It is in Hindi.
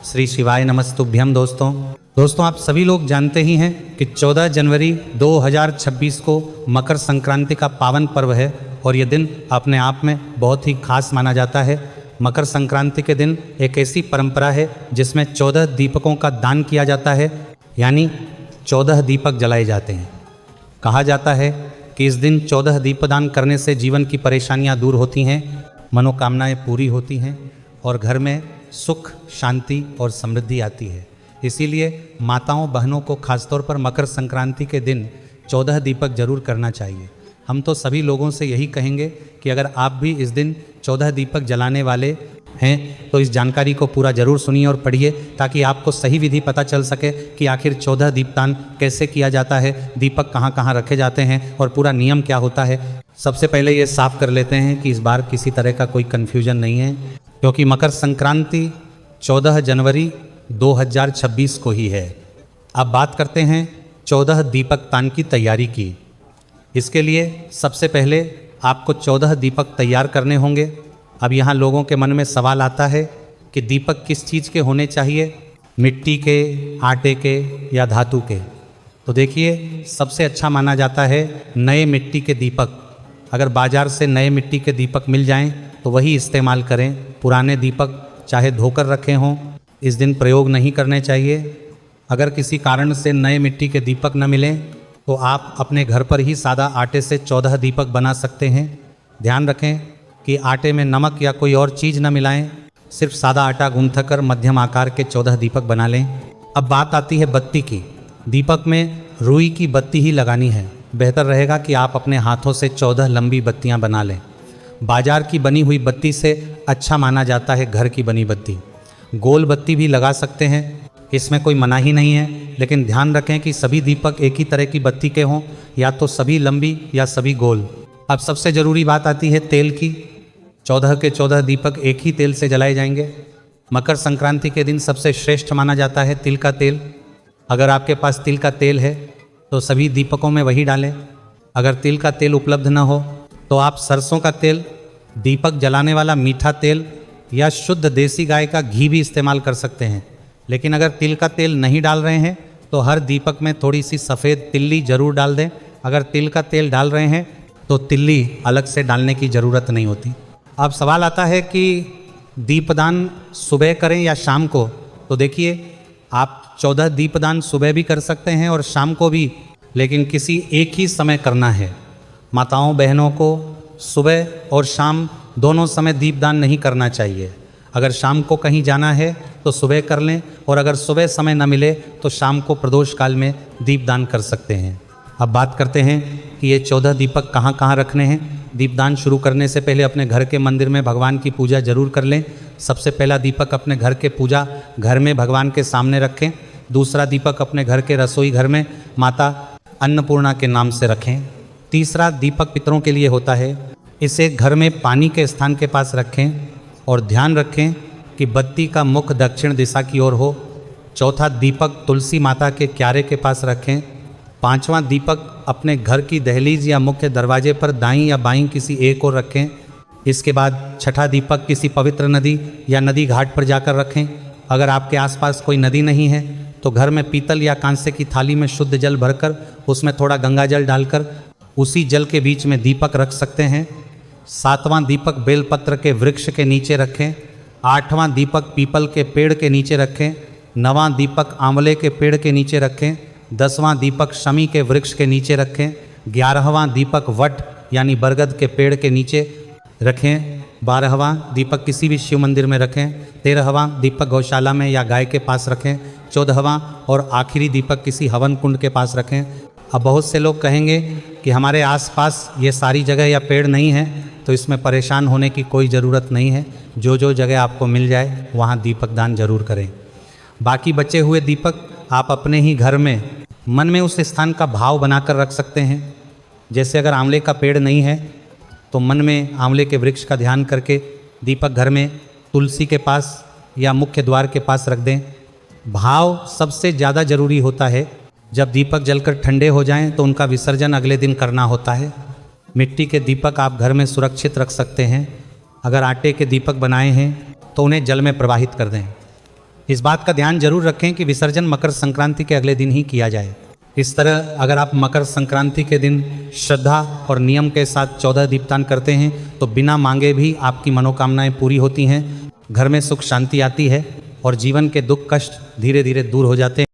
श्री शिवाय नमस्तुभ्यम। दोस्तों आप सभी लोग जानते ही हैं कि 14 जनवरी 2026 को मकर संक्रांति का पावन पर्व है और ये दिन अपने आप में बहुत ही खास माना जाता है। मकर संक्रांति के दिन एक ऐसी परंपरा है जिसमें 14 दीपकों का दान किया जाता है, यानी 14 दीपक जलाए जाते हैं। कहा जाता है कि इस दिन 14 दीपदान करने से जीवन की परेशानियां दूर होती हैं, मनोकामनाएं पूरी होती हैं और घर में सुख, शांति और समृद्धि आती है। इसीलिए माताओं बहनों को खासतौर पर मकर संक्रांति के दिन 14 दीपक जरूर करना चाहिए। हम तो सभी लोगों से यही कहेंगे कि अगर आप भी इस दिन 14 दीपक जलाने वाले हैं तो इस जानकारी को पूरा जरूर सुनिए और पढ़िए, ताकि आपको सही विधि पता चल सके कि आखिर 14 दीपदान कैसे किया जाता है, दीपक कहाँ कहाँ रखे जाते हैं और पूरा नियम क्या होता है। सबसे पहले ये साफ कर लेते हैं कि इस बार किसी तरह का कोई कन्फ्यूजन नहीं है, क्योंकि मकर संक्रांति 14 जनवरी 2026 को ही है। अब बात करते हैं 14 दीपक दान की तैयारी की। इसके लिए सबसे पहले आपको 14 दीपक तैयार करने होंगे। अब यहाँ लोगों के मन में सवाल आता है कि दीपक किस चीज़ के होने चाहिए, मिट्टी के, आटे के या धातु के। तो देखिए, सबसे अच्छा माना जाता है नए मिट्टी के दीपक। अगर बाज़ार से नए मिट्टी के दीपक मिल जाएं तो वही इस्तेमाल करें। पुराने दीपक चाहे धोकर रखे हों, इस दिन प्रयोग नहीं करने चाहिए। अगर किसी कारण से नए मिट्टी के दीपक न मिलें तो आप अपने घर पर ही सादा आटे से 14 दीपक बना सकते हैं। ध्यान रखें कि आटे में नमक या कोई और चीज़ न मिलाएं, सिर्फ सादा आटा गूंथ कर मध्यम आकार के 14 दीपक बना लें। अब बात आती है बत्ती की। दीपक में रुई की बत्ती ही लगानी है। बेहतर रहेगा कि आप अपने हाथों से 14 लंबी बत्तियां बना लें। बाजार की बनी हुई बत्ती से अच्छा माना जाता है घर की बनी बत्ती। गोल बत्ती भी लगा सकते हैं, इसमें कोई मनाही नहीं है, लेकिन ध्यान रखें कि सभी दीपक एक ही तरह की बत्ती के हों, या तो सभी लंबी या सभी गोल। अब सबसे ज़रूरी बात आती है तेल की। 14 के 14 दीपक एक ही तेल से जलाए जाएंगे। मकर संक्रांति के दिन सबसे श्रेष्ठ माना जाता है तिल का तेल। अगर आपके पास तिल का तेल है तो सभी दीपकों में वही डालें। अगर तिल का तेल उपलब्ध न हो तो आप सरसों का तेल, दीपक जलाने वाला मीठा तेल या शुद्ध देसी गाय का घी भी इस्तेमाल कर सकते हैं। लेकिन अगर तिल का तेल नहीं डाल रहे हैं तो हर दीपक में थोड़ी सी सफ़ेद तिल्ली ज़रूर डाल दें। अगर तिल का तेल डाल रहे हैं तो तिल्ली अलग से डालने की ज़रूरत नहीं होती। अब सवाल आता है कि दीपदान सुबह करें या शाम को। तो देखिए, आप 14 दीपदान सुबह भी कर सकते हैं और शाम को भी, लेकिन किसी एक ही समय करना है। माताओं बहनों को सुबह और शाम दोनों समय दीपदान नहीं करना चाहिए। अगर शाम को कहीं जाना है तो सुबह कर लें, और अगर सुबह समय न मिले तो शाम को प्रदोष काल में दीपदान कर सकते हैं। अब बात करते हैं कि ये 14 दीपक कहाँ कहाँ रखने हैं। दीपदान शुरू करने से पहले अपने घर के मंदिर में भगवान की पूजा जरूर कर लें। सबसे पहला दीपक अपने घर के पूजा घर में भगवान के सामने रखें। दूसरा दीपक अपने घर के रसोई घर में माता अन्नपूर्णा के नाम से रखें। तीसरा दीपक पितरों के लिए होता है, इसे घर में पानी के स्थान के पास रखें और ध्यान रखें कि बत्ती का मुख दक्षिण दिशा की ओर हो। चौथा दीपक तुलसी माता के क्यारे के पास रखें। पांचवां दीपक अपने घर की दहलीज या मुख्य दरवाजे पर दाईं या बाईं किसी एक ओर रखें। इसके बाद छठा दीपक किसी पवित्र नदी या नदी घाट पर जाकर रखें। अगर आपके आसपास कोई नदी नहीं है तो घर में पीतल या कांसे की थाली में शुद्ध जल भरकर उसमें थोड़ा गंगा जल डालकर उसी जल के बीच में दीपक रख सकते हैं। सातवां दीपक बेलपत्र के वृक्ष के नीचे रखें। आठवां दीपक पीपल के पेड़ के नीचे रखें। नवां दीपक आंवले के पेड़ के नीचे रखें। 10वां दीपक शमी के वृक्ष के नीचे रखें। 11वां दीपक वट यानी बरगद के पेड़ के नीचे रखें। 12वां दीपक किसी भी शिव मंदिर में रखें। 13वां दीपक गौशाला में या गाय के पास रखें। 14वां और आखिरी दीपक किसी हवन कुंड के पास रखें। अब बहुत से लोग कहेंगे कि हमारे आसपास ये सारी जगह या पेड़ नहीं है, तो इसमें परेशान होने की कोई ज़रूरत नहीं है। जो जो जगह आपको मिल जाए वहाँ दीपक दान जरूर करें। बाकी बचे हुए दीपक आप अपने ही घर में मन में उस स्थान का भाव बनाकर रख सकते हैं। जैसे अगर आंवले का पेड़ नहीं है तो मन में आंवले के वृक्ष का ध्यान करके दीपक घर में तुलसी के पास या मुख्य द्वार के पास रख दें। भाव सबसे ज़्यादा ज़रूरी होता है। जब दीपक जलकर ठंडे हो जाएं तो उनका विसर्जन अगले दिन करना होता है। मिट्टी के दीपक आप घर में सुरक्षित रख सकते हैं। अगर आटे के दीपक बनाए हैं तो उन्हें जल में प्रवाहित कर दें। इस बात का ध्यान जरूर रखें कि विसर्जन मकर संक्रांति के अगले दिन ही किया जाए। इस तरह अगर आप मकर संक्रांति के दिन श्रद्धा और नियम के साथ 14 दीपदान करते हैं तो बिना मांगे भी आपकी मनोकामनाएं पूरी होती हैं, घर में सुख शांति आती है और जीवन के दुख कष्ट धीरे धीरे दूर हो जाते हैं।